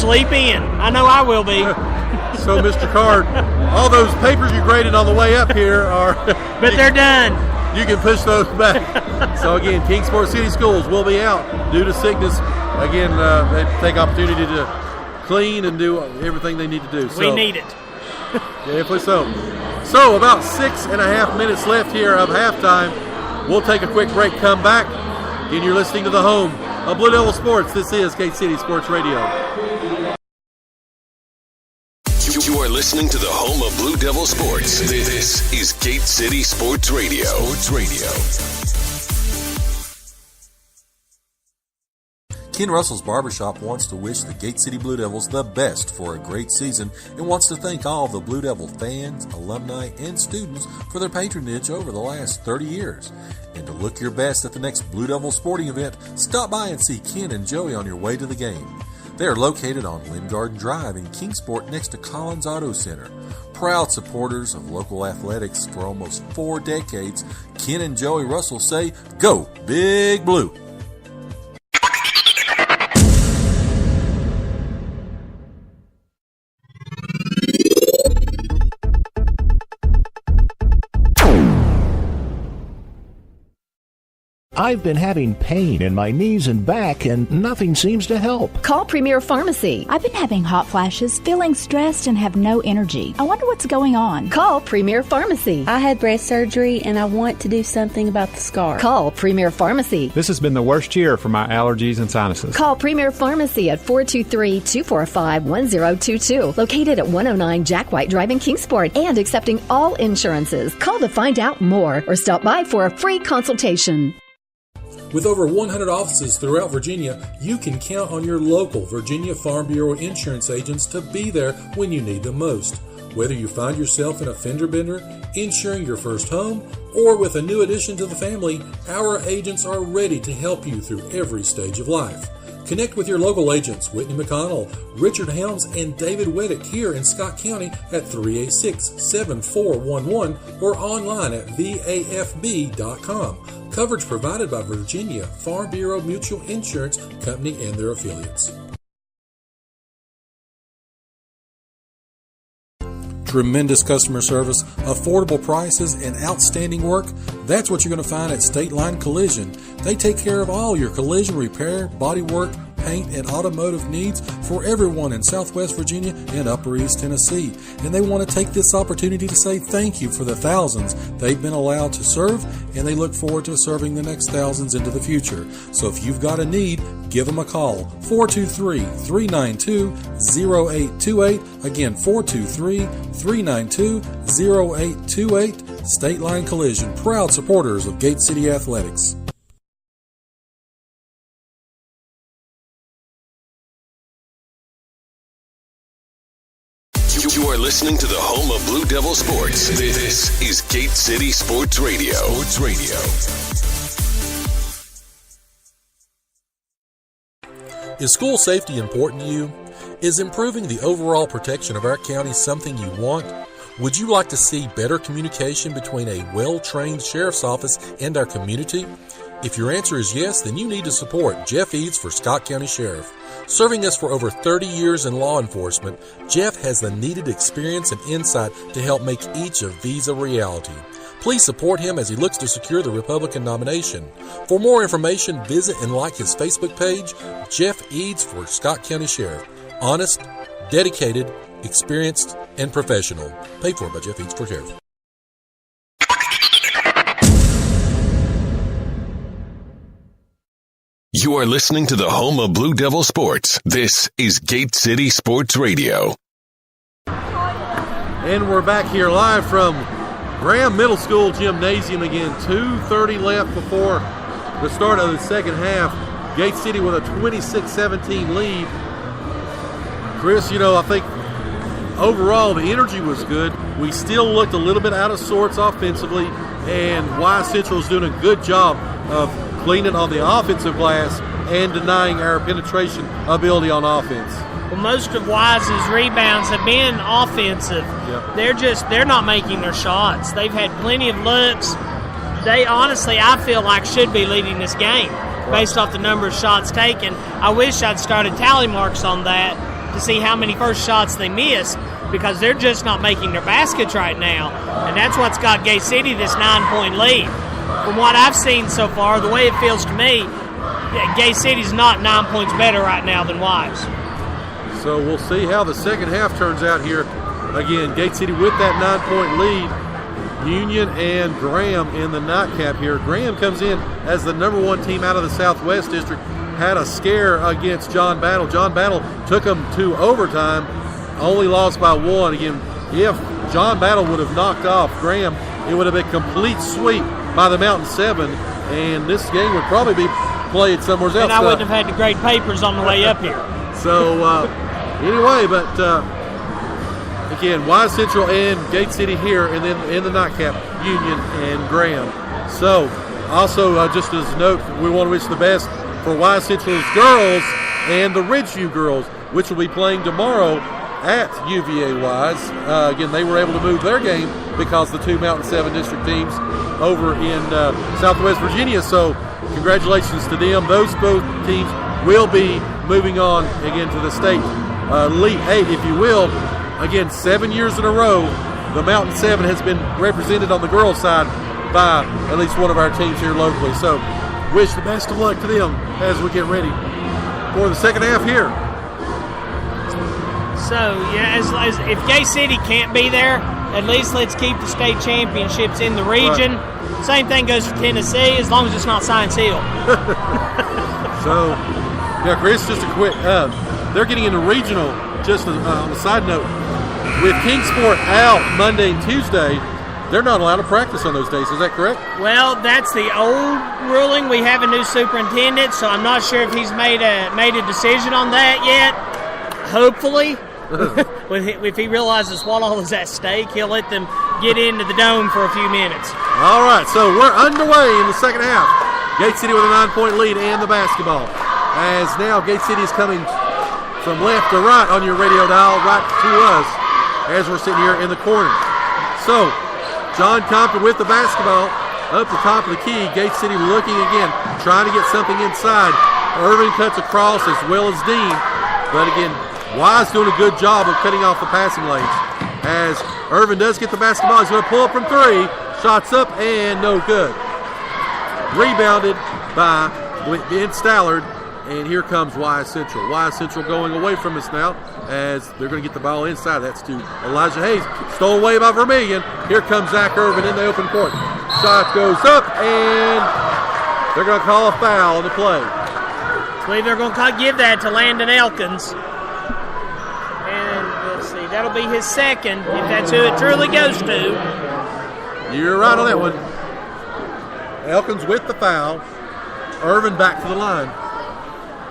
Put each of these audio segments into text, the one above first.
sleep in. I know I will be. So, Mr. Card, all those papers you graded on the way up here are... But they're done. You can push those back. So, again, Kingsport City Schools will be out due to sickness. Again, they take opportunity to clean and do everything they need to do. We need it. Definitely so. So, about 6.5 minutes left here of halftime. We'll take a quick break, come back. Again, you're listening to the home of Blue Devil Sports. This is Gate City Sports Radio. You are listening to the home of Blue Devil Sports. This is Gate City Sports Radio. Sports Radio. Ken Russell's Barbershop wants to wish the Gate City Blue Devils the best for a great season and wants to thank all the Blue Devil fans, alumni, and students for their patronage over the last 30 years. And to look your best at the next Blue Devil sporting event, stop by and see Ken and Joey on your way to the game. They are located on Lynn Garden Drive in Kingsport next to Collins Auto Center. Proud supporters of local athletics for almost 4 decades, Ken and Joey Russell say, "Go Big Blue!" I've been having pain in my knees and back, and nothing seems to help. Call Premier Pharmacy. I've been having hot flashes, feeling stressed, and have no energy. I wonder what's going on. Call Premier Pharmacy. I had breast surgery, and I want to do something about the scar. Call Premier Pharmacy. This has been the worst year for my allergies and sinuses. Call Premier Pharmacy at 423-245-1022. Located at 109 Jack White Drive in Kingsport and accepting all insurances. Call to find out more or stop by for a free consultation. With over 100 offices throughout Virginia, you can count on your local Virginia Farm Bureau insurance agents to be there when you need them most. Whether you find yourself in a fender bender, insuring your first home, or with a new addition to the family, our agents are ready to help you through every stage of life. Connect with your local agents, Whitney McConnell, Richard Helms, and David Weddick here in Scott County at 386-7411 or online at vafb.com. Coverage provided by Virginia Farm Bureau Mutual Insurance Company and their affiliates. Tremendous customer service, affordable prices, and outstanding work. That's what you're going to find at State Line Collision. They take care of all your collision repair, body work, paint, and automotive needs for everyone in Southwest Virginia and Upper East Tennessee. And they want to take this opportunity to say thank you for the thousands they've been allowed to serve, and they look forward to serving the next thousands into the future. So if you've got a need, give them a call. 423-392-0828. Again, 423-392-0828. State Line Collision, proud supporters of Gate City Athletics. You are listening to the home of Blue Devil Sports. This is Gate City Sports Radio. Sports Radio. Is school safety important to you? Is improving the overall protection of our county something you want? Would you like to see better communication between a well-trained sheriff's office and our community? If your answer is yes, then you need to support Jeff Eads for Scott County Sheriff. Serving us for over 30 years in law enforcement, Jeff has the needed experience and insight to help make each of these a reality. Please support him as he looks to secure the Republican nomination. For more information, visit and like his Facebook page, Jeff Eads for Scott County Sheriff. Honest, dedicated, experienced, and professional. Paid for by Jeff Eads for Sheriff. You are listening to the home of Blue Devil Sports. This is Gate City Sports Radio. And we're back here live from Graham Middle School Gymnasium again. 2:30 left before the start of the second half. Gate City with a 26-17 lead. Chris, I think overall the energy was good. We still looked a little bit out of sorts offensively, and Wise Central is doing a good job of cleaning on the offensive glass and denying our penetration ability on offense. Well, most of Wise's rebounds have been offensive. Yep. They're not making their shots. They've had plenty of looks. They honestly, I feel like, should be leading this game based off the number of shots taken. I wish I'd started tally marks on that to see how many first shots they miss because they're just not making their baskets right now. And that's what's got Gate City this 9-point lead. From what I've seen so far, the way it feels to me, Gate City's not 9 points better right now than Wise. So we'll see how the second half turns out here. Again, Gate City with that 9-point lead. Union and Graham in the nightcap here. Graham comes in as the number 1 team out of the Southwest District. Had a scare against John Battle. John Battle took them to overtime, only lost by 1. Again, if John Battle would have knocked off Graham, it would have been a complete sweep by the Mountain 7, and this game would probably be played somewhere else. And I wouldn't have had to grade papers on the way up here. So, anyway, but again, Wise Central and Gate City here, and then in the nightcap, Union and Graham. So, also, just as a note, we want to wish the best for Wise Central's girls and the Ridgeview girls, which will be playing tomorrow at UVA Wise. Again, they were able to move their game because the 2 Mountain 7 district teams over in Southwest Virginia. So, congratulations to them. Those both teams will be moving on again to the state Elite 8, if you will. Again, 7 years in a row, the Mountain 7 has been represented on the girls' side by at least one of our teams here locally. So, wish the best of luck to them as we get ready for the second half here. So, yeah, as if Gate City can't be there, at least let's keep the state championships in the region. Right. Same thing goes for Tennessee, as long as it's not Science Hill. So, yeah, Chris, just a quick, they're getting into regional, just on a side note. With Kingsport out Monday and Tuesday, they're not allowed to practice on those days. Is that correct? Well, that's the old ruling. We have a new superintendent, so I'm not sure if he's made a decision on that yet. Hopefully. If he realizes what all is at stake, he'll let them get into the dome for a few minutes. All right, so we're underway in the second half. Gate City with a 9-point lead and the basketball. As now Gate City is coming from left to right on your radio dial, right to us, as we're sitting here in the corner. So, John Compton with the basketball up the top of the key. Gate City looking again, trying to get something inside. Irvin cuts across as well as Dean. But again, Wise doing a good job of cutting off the passing lanes. As Irvin does get the basketball, he's going to pull up from 3. Shots up and no good. Rebounded by Ben Stallard. And here comes Wise Central. Wise Central going away from us now as they're going to get the ball inside. That's to Elijah Hayes. Stolen away by Vermillion. Here comes Zach Irvin in the open court. Shot goes up, and they're going to call a foul on the play. I believe they're going to give that to Landon Elkins. And let's see, that'll be his second, if that's who it truly goes to. You're right on that one. Elkins with the foul. Irvin back to the line.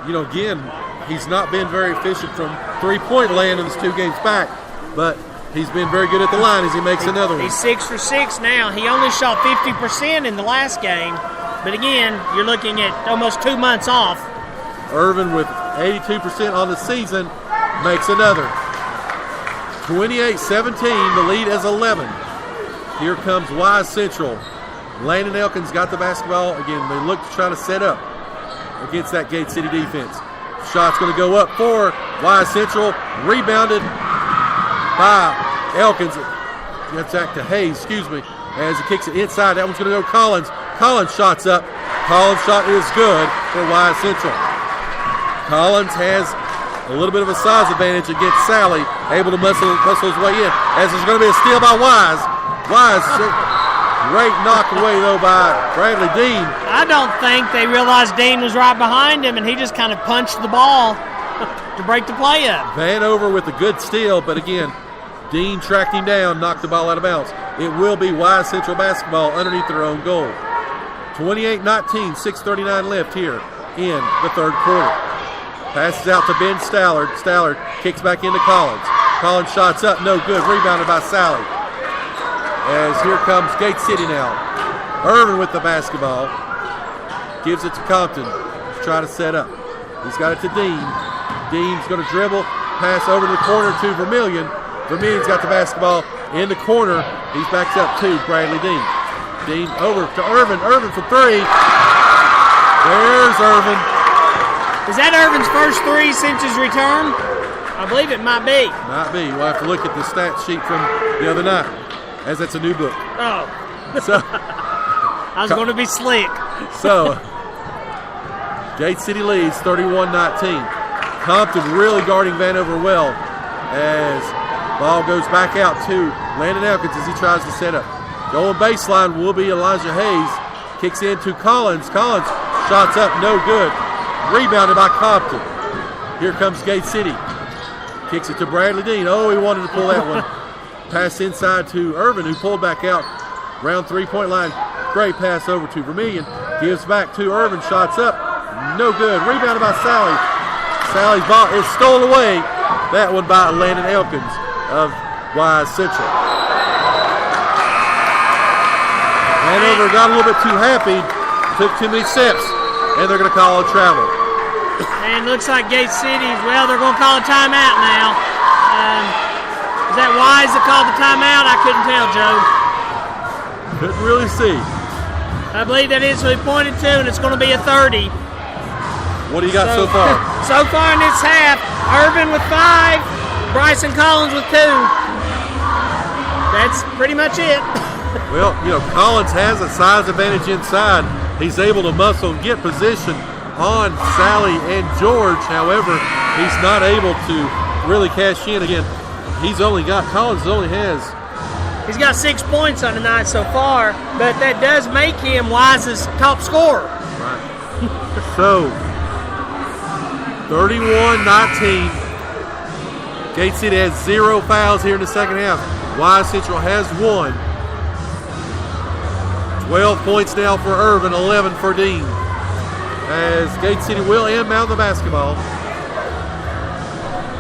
You know, again, he's not been very efficient from three-point land in his 2 games back, but he's been very good at the line as he makes another one. He's 6 for 6 now. He only shot 50% in the last game, but again, you're looking at almost 2 months off. Irvin with 82% on the season makes another. 28-17, the lead is 11. Here comes Wise Central. Landon Elkins got the basketball. Again, they look to try to set up against that Gate City defense. Shot's going to go up for Wise Central. Rebounded by Elkins. Gets back to Hayes, as he kicks it inside. That one's going to go Collins. Collins shot's up. Collins' shot is good for Wise Central. Collins has a little bit of a size advantage against Sally, able to muscle his way in. As there's going to be a steal by Wise. Wise, great knock away, though, by Bradley Dean. I don't think they realized Dean was right behind him, and he just kind of punched the ball to break the play up. Vanover with a good steal, but again, Dean tracked him down, knocked the ball out of bounds. It will be Wise Central basketball underneath their own goal. 28-19, 6:39 left here in the third quarter. Passes out to Ben Stallard. Stallard kicks back into Collins. Collins shots up, no good. Rebounded by Sally. As here comes Gate City now. Irvin with the basketball. Gives it to Compton. He's trying to set up. He's got it to Dean. Dean's going to dribble. Pass over to the corner to Vermillion. Vermillion's got the basketball in the corner. He's backed up to Bradley Dean. Dean over to Irvin. Irvin for 3. There's Irvin. Is that Irvin's first 3 since his return? I believe it might be. Might be. We'll have to look at the stat sheet from the other night, as that's a new book. Oh. So I was going to be slick. So, Gate City leads 31-19. Compton really guarding Vanover well as ball goes back out to Landon Elkins as he tries to set up. Going baseline will be Elijah Hayes. Kicks into Collins. Collins shots up, no good. Rebounded by Compton. Here comes Gate City. Kicks it to Bradley Dean. Oh, he wanted to pull that one. Pass inside to Irvin, who pulled back out. Round three-point line. Great pass over to Vermillion. Gives back to Irvin. Shots up. No good. Rebounded by Sally. Sally's ball is stolen away. That one by Landon Elkins of Wise Central. Hanover got a little bit too happy. Took too many steps. And they're going to call a travel. And looks like Gate City, well, they're going to call a timeout now. Is that Wise that called the timeout? I couldn't tell, Joe. Couldn't really see. I believe that is who he pointed to, and it's going to be a 30. What do you got so far? So far in this half, Irvin with 5, Bryson Collins with 2. That's pretty much it. Well, Collins has a size advantage inside. He's able to muscle and get position on Sally and George. However, he's not able to really cash in again. Collins only has. He's got 6 points on the night so far, but that does make him Wise's top scorer. Right. So, 31-19. Gate City has 0 fouls here in the second half. Wise Central has 1. 12 points now for Irvin, 11 for Dean. As Gate City will inbound the basketball.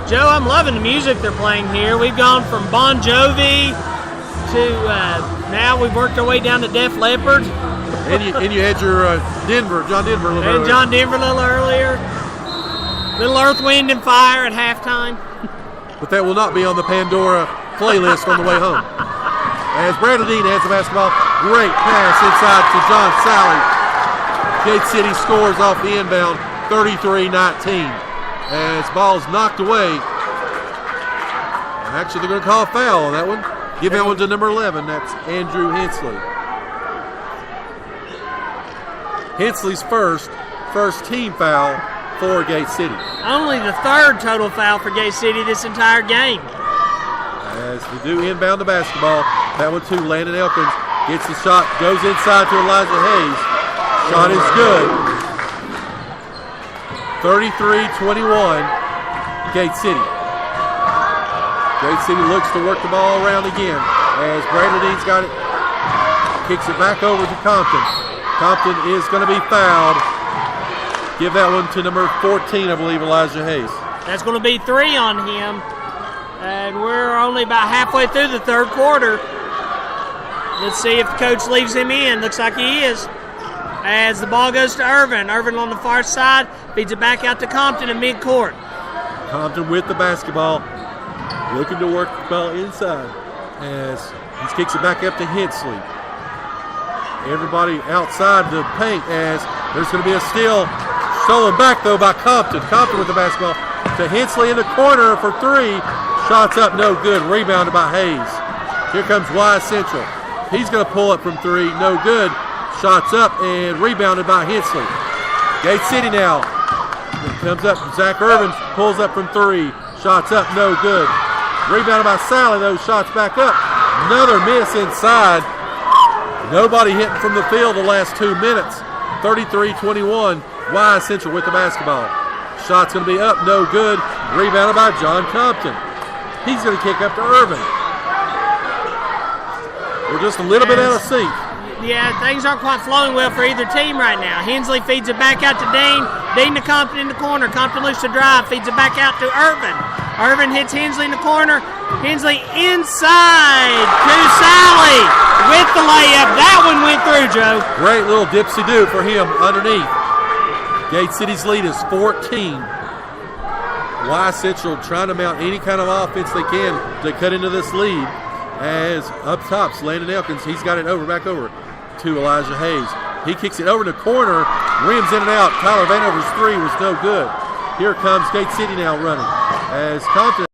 Joe, I'm loving the music they're playing here. We've gone from Bon Jovi to now we've worked our way down to Def Leppard. and you had your John Denver a little earlier. And John Denver a little earlier. Little Earth, Wind, and Fire at halftime. But that will not be on the Pandora playlist on the way home. As Bradley Dean has the basketball, great pass inside to John Sally. Gate City scores off the inbound, 33-19. As ball's knocked away. Actually, they're going to call a foul on that one. Give that one to number 11. That's Andrew Hensley. Hensley's first team foul for Gate City. Only the 3rd total foul for Gate City this entire game. As we do inbound the basketball, that one to Landon Elkins. Gets the shot, goes inside to Elijah Hayes. Shot is good. 33-21, Gate City. Gate City looks to work the ball around again as Bradley Dean's got it. Kicks it back over to Compton. Compton is going to be fouled. Give that one to number 14, I believe, Elijah Hayes. That's going to be 3 on him. And we're only about halfway through the 3rd quarter. Let's see if the coach leaves him in. Looks like he is. As the ball goes to Irvin. Irvin on the far side. Feeds it back out to Compton in midcourt. Compton with the basketball. Looking to work the ball inside. As he kicks it back up to Hensley. Everybody outside the paint as there's going to be a steal. Stolen back, though, by Compton. Compton with the basketball to Hensley in the corner for 3. Shots up, no good. Rebounded by Hayes. Here comes Wise Central. He's going to pull up from 3. No good. Shots up and rebounded by Hensley. Gate City now. It comes up. Zach Irvin pulls up from 3. Shots up, no good. Rebounded by Sally, though. Shots back up. Another miss inside. Nobody hitting from the field the last 2 minutes. 33-21. Wise Central with the basketball. Shot's going to be up, no good. Rebounded by John Compton. He's going to kick up to Irvin. We're just a little bit out of sync. Yeah, things aren't quite flowing well for either team right now. Hensley feeds it back out to Dean. Dean to Compton in the corner. Compton looks to drive. Feeds it back out to Irvin. Irvin hits Hensley in the corner. Hensley inside to Sally with the layup. That one went through, Joe. Great little dipsy-do for him underneath. Gate City's lead is 14. Wise Central trying to mount any kind of offense they can to cut into this lead. As up top's Landon Elkins, he's got it back over to Elijah Hayes. He kicks it over in the corner, rims in and out. Tyler Vanover's 3 was no good. Here comes Gate City now running. as Compton